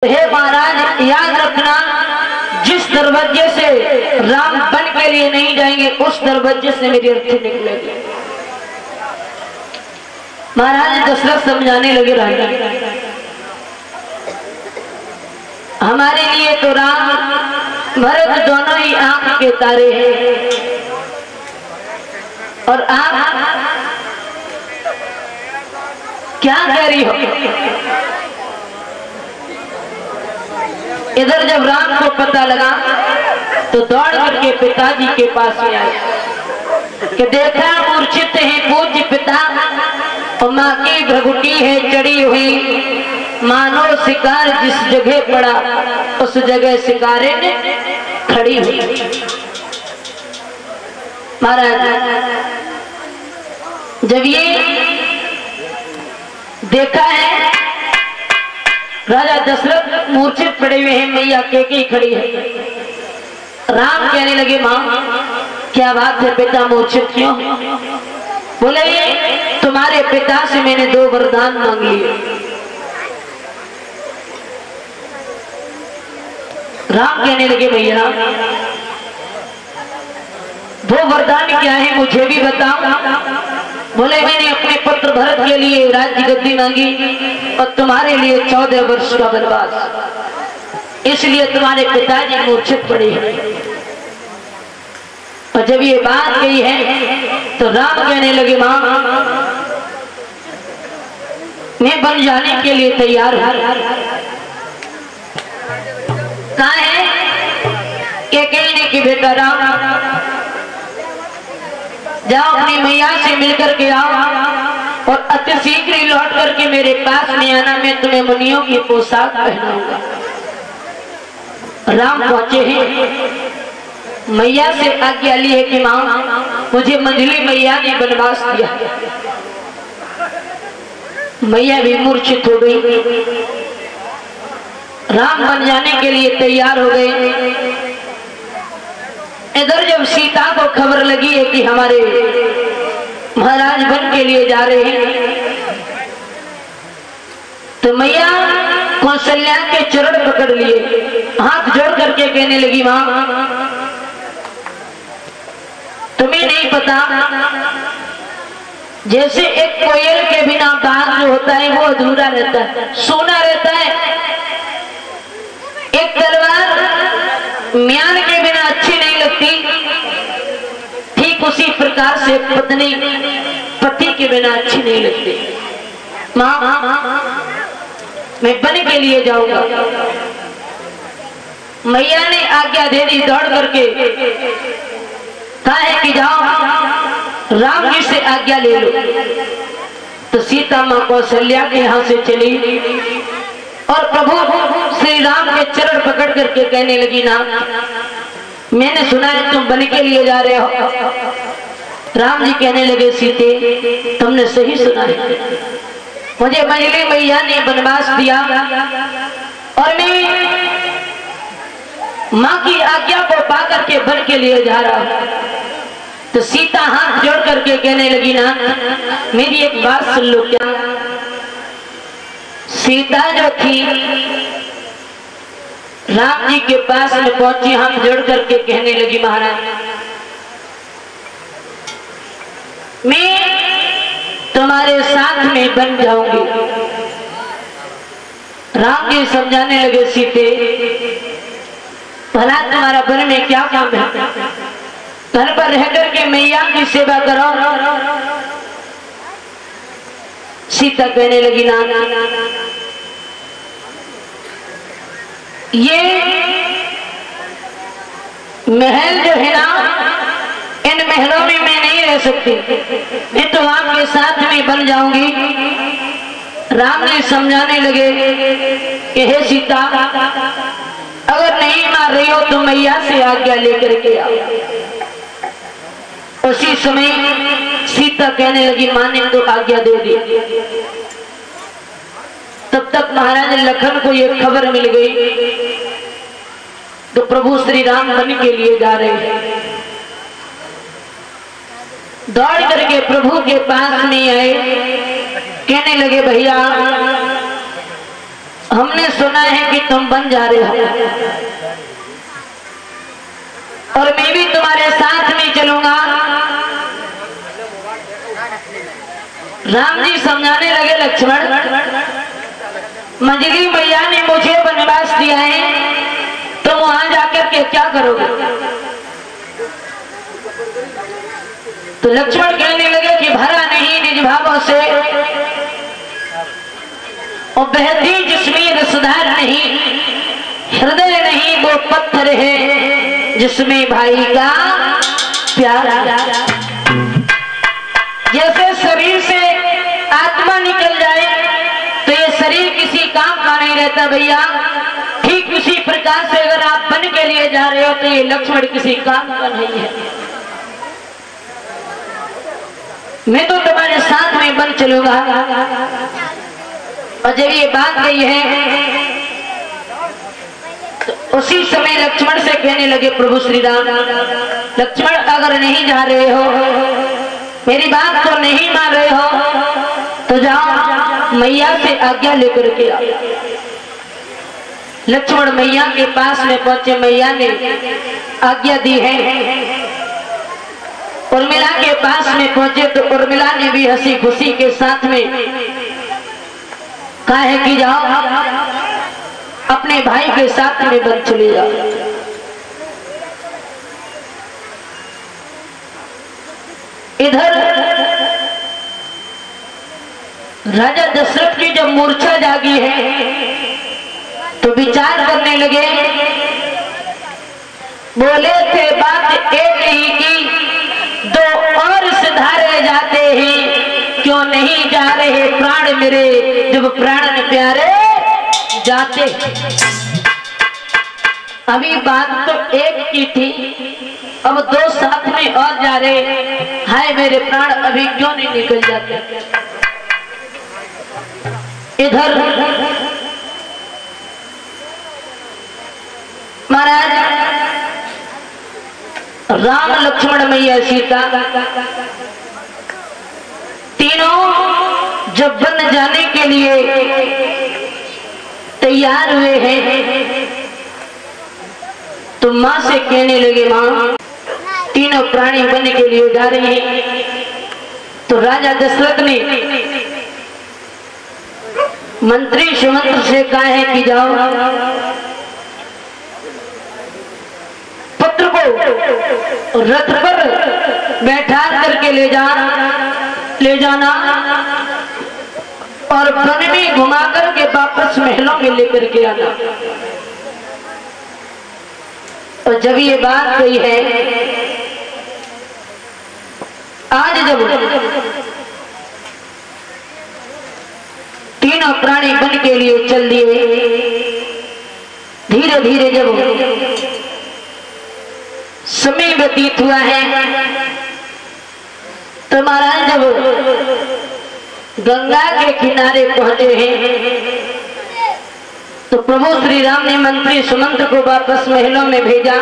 हे महाराज याद रखना, जिस दरवाजे से राम बन के लिए नहीं जाएंगे उस दरवाजे से मेरी अर्थी निकलेगी। महाराज दशरथ समझाने लगे राजा, हमारे लिए तो राम भरत दोनों ही आंख के तारे हैं और आप क्या कह रही हो? इधर जब राम को पता लगा तो दौड़ करके पिताजी के पास में आए कि देखा मूर्छित है पूज्य पिता और माँ की भ्रगुटी है चढ़ी हुई, मानो शिकार जिस जगह पड़ा उस जगह शिकारे ने खड़ी हुई। महाराज जब ये देखा है राजा दशरथ मूर्छित पड़े हुए हैं, मैया केकी खड़ी है। राम कहने लगे माँ क्या बात है पिता मूर्छित क्यों? बोले तुम्हारे पिता से मैंने 2 वरदान मांग लिए। राम कहने लगे भैया 2 वरदान क्या है मुझे भी बताओ। बोले मैंने अपने पुत्र भरत के लिए राज्य गद्दी मांगी और तुम्हारे लिए 14 वर्ष का वनवास, इसलिए तुम्हारे पिताजी मूर्छित पड़े हैं। और जब ये बात कही है तो राम कहने लगे माँ मैं बन जाने के लिए तैयार हूं। कहा है कि कहने की बेटा राम जाओ अपनी मैया से मिलकर के आओ और अति शीघ्र ही लौट करके मेरे पास में आना, मैं तुम्हें मुनियों की पोशाक पहनाऊंगा। राम पहुंचे हैं, मैया से आज्ञा ली है कि मां मुझे मंझली मैया ने वनवास दिया। मैया भी मूर्छित हो गई, राम बन जाने के लिए तैयार हो गए। इधर जब सीता को खबर लगी है कि हमारे महाराज बन के लिए जा रहे हैं तो मैया कौशल्या के चरण पकड़ लिए, हाथ जोड़ करके कहने लगी मां तुम्हें नहीं पता जैसे एक कोयल के बिना बाग जो होता है वो अधूरा रहता है, सूना रहता है। एक तलवार म्यान के बिना अच्छी नहीं लगती, ठीक उसी प्रकार से पत्नी पति के बिना अच्छी नहीं लगती। माँ मैं बन के लिए जाऊंगा। मैया ने आज्ञा दे दी, दौड़ करके कहा है कि जाओ राम जी से आज्ञा ले लो। तो सीता माँ कौशल्या के यहाँ से चली और प्रभु श्री राम के चरण पकड़ करके कहने लगी ना मैंने सुना है तुम बन के लिए जा रहे हो। राम जी कहने लगे सीते तुमने सही सुना है, मुझे मंझली मैया ने वनवास दिया और मैं माँ की आज्ञा को पा करके बन के लिए जा रहा हूँ। तो सीता हाथ जोड़ करके कहने लगी ना मेरी एक बात सुन लो। क्या? सीता जो थी राम जी के पास में पहुंची, हाथ जोड़ करके कहने लगी महाराज मैं तुम्हारे साथ में बन जाऊंगी। राम जी समझाने लगे सीते भला तुम्हारा वन में क्या काम है, घर पर रह करके मैया की सेवा करो। सीता कहने लगी ना ये महल जो है ना इन महलों में मैं नहीं रह सकती, मैं तो आपके साथ में बन जाऊंगी। राम ने समझाने लगे कि हे सीता अगर नहीं मान रही हो तो मैया से आज्ञा लेकर के आओ। उसी समय सीता कहने लगी माँ ने तो आज्ञा दे दी। तब तक महाराज लखन को यह खबर मिल गई तो प्रभु श्री राम बन के लिए जा रहे हैं। दौड़ करके प्रभु के पास में आए, कहने लगे भैया हमने सुना है कि तुम बन जा रहे हो और मैं भी तुम्हारे साथ में चलूंगा। राम जी समझाने लगे, लक्ष्मण मंजली मैया ने मुझे वनवास दिया है, तुम वहां जाकर के क्या करोगे? तो लक्ष्मण कहने लगे कि भरा नहीं निज भावों से और बहती जिसमें रसधार नहीं, हृदय नहीं वो पत्थर है जिसमें भाई का प्यार। जैसे शरीर से आत्मा निकल जाए तो ये शरीर किसी काम का नहीं रहता भैया, ठीक उसी प्रकार से अगर आप बन के लिए जा रहे हो तो ये लक्ष्मण किसी काम का नहीं है। मैं तो तुम्हारे साथ में बन चलूंगा। और जब ये बात कही है तो उसी समय लक्ष्मण से कहने लगे प्रभु श्री राम, लक्ष्मण अगर नहीं जा रहे हो, मेरी बात तो नहीं मान रहे हो तो जाओ मैया से आज्ञा लेकर के आओ। लक्ष्मण मैया के पास में पहुंचे, मैया ने आज्ञा दी है। उर्मिला के पास में पहुंचे तो उर्मिला ने भी हंसी खुशी के साथ में कहा है कि जाओ अपने भाई के साथ में बन चले जाओ। इधर राजा दशरथ की जब मूर्छा जागी है तो विचार करने लगे, बोले थे बात एक ही की, दो और सिधारे जाते हैं, क्यों नहीं जा रहे प्राण मेरे जब प्राण प्यारे जाते। अभी बात तो एक की थी, अब दो साथ में और जा रहे, हाय मेरे प्राण अभी क्यों नहीं निकल जाते। इधर महाराज राम लक्ष्मण मैया सीता तीनों जब बन जाने के लिए तैयार हुए हैं तो माँ से कहने लगे, माँ तीनों प्राणी बनने के लिए जा रहे हैं। तो राजा दशरथ ने मंत्री सुमंत्र से कहा है कि जाओ पुत्र को रथ पर बैठा करके ले जाना और वन में घुमा करके वापस महलों में लेकर के आना। और जब ये बात कही है, आज जब तीनों प्राणी बन के लिए चल दिए, धीरे धीरे जब समय व्यतीत हुआ है तो महाराज जब गंगा के किनारे पहुंचे हैं तो प्रभु श्री राम ने मंत्री सुमंत्र को वापस महलों में भेजा।